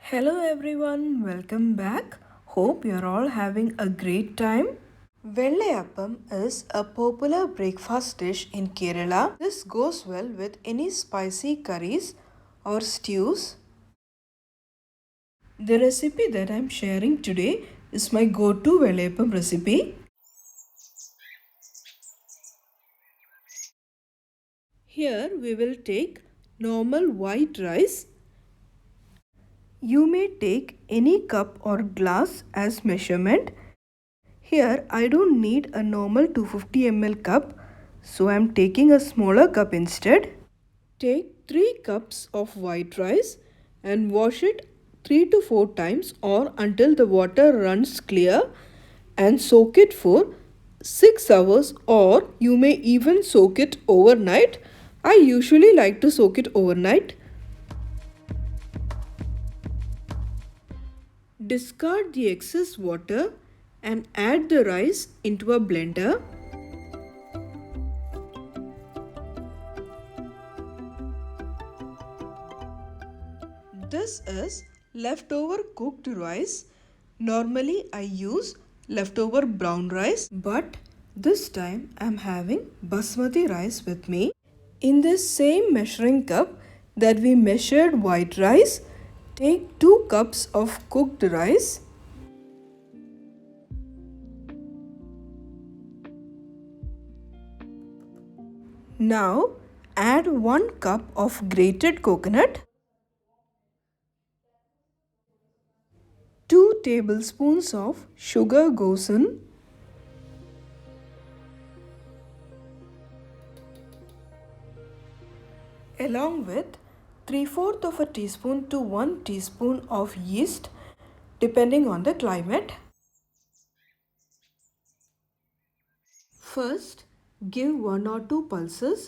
Hello everyone, welcome back. Hope you're all having a great time. Vellayappam is a popular breakfast dish in Kerala. This goes well with any spicy curries or stews. The recipe that I'm sharing today is my go-to Vellayappam recipe. Here we will take normal white rice. You may take any cup or glass as measurement. Here I don't need a normal 250 ml cup, so I am taking a smaller cup instead. Take 3 cups of white rice and wash it 3 to 4 times or until the water runs clear, and soak it for 6 hours, or you may even soak it overnight. I usually like to soak it overnight. Discard the excess water and add the rice into a blender. This is leftover cooked rice. Normally I use leftover brown rice, but this time I am having basmati rice with me. In this same measuring cup that we measured white rice, take 2 cups of cooked rice. Now add 1 cup of grated coconut, 2 tablespoons of sugar goes in, along with 3/4 of a teaspoon to 1 teaspoon of yeast, depending on the climate. First, give 1 or 2 pulses,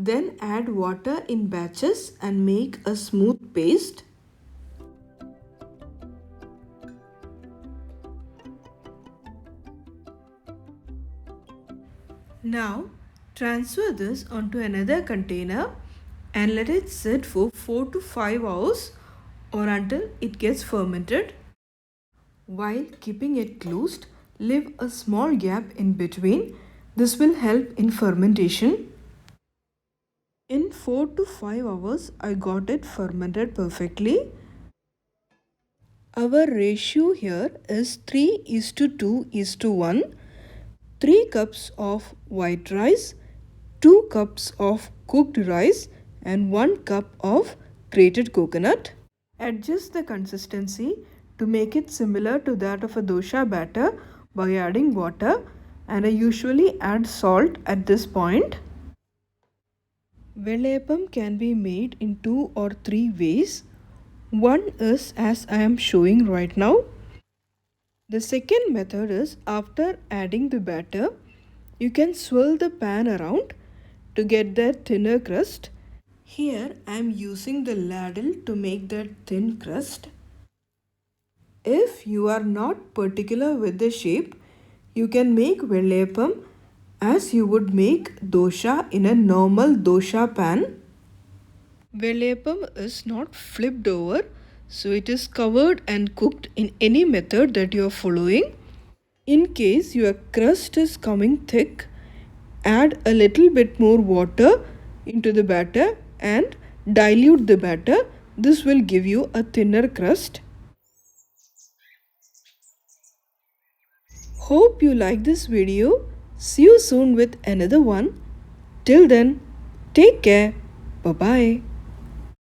then add water in batches and make a smooth paste. Now, transfer this onto another container and let it sit for 4 to 5 hours or until it gets fermented. While keeping it closed, leave a small gap in between. This will help in fermentation. In 4 to 5 hours, I got it fermented perfectly. Our ratio here is 3:2:1. 3 cups of white rice, 2 cups of cooked rice and 1 cup of grated coconut. Adjust the consistency to make it similar to that of a dosha batter by adding water, and I usually add salt at this point. Vellayappam can be made in 2 or 3 ways. One is as I am showing right now. The second method is after adding the batter, you can swirl the pan around to get that thinner crust. Here I am using the ladle to make that thin crust. If you are not particular with the shape, you can make vellayappam as you would make dosha in a normal dosha pan. Vellayappam is not flipped over, so it is covered and cooked in any method that you are following. In case your crust is coming thick, add a little bit more water into the batter and dilute the batter. This will give you a thinner crust. Hope you like this video. See you soon with another one. Till then, take care. Bye-bye.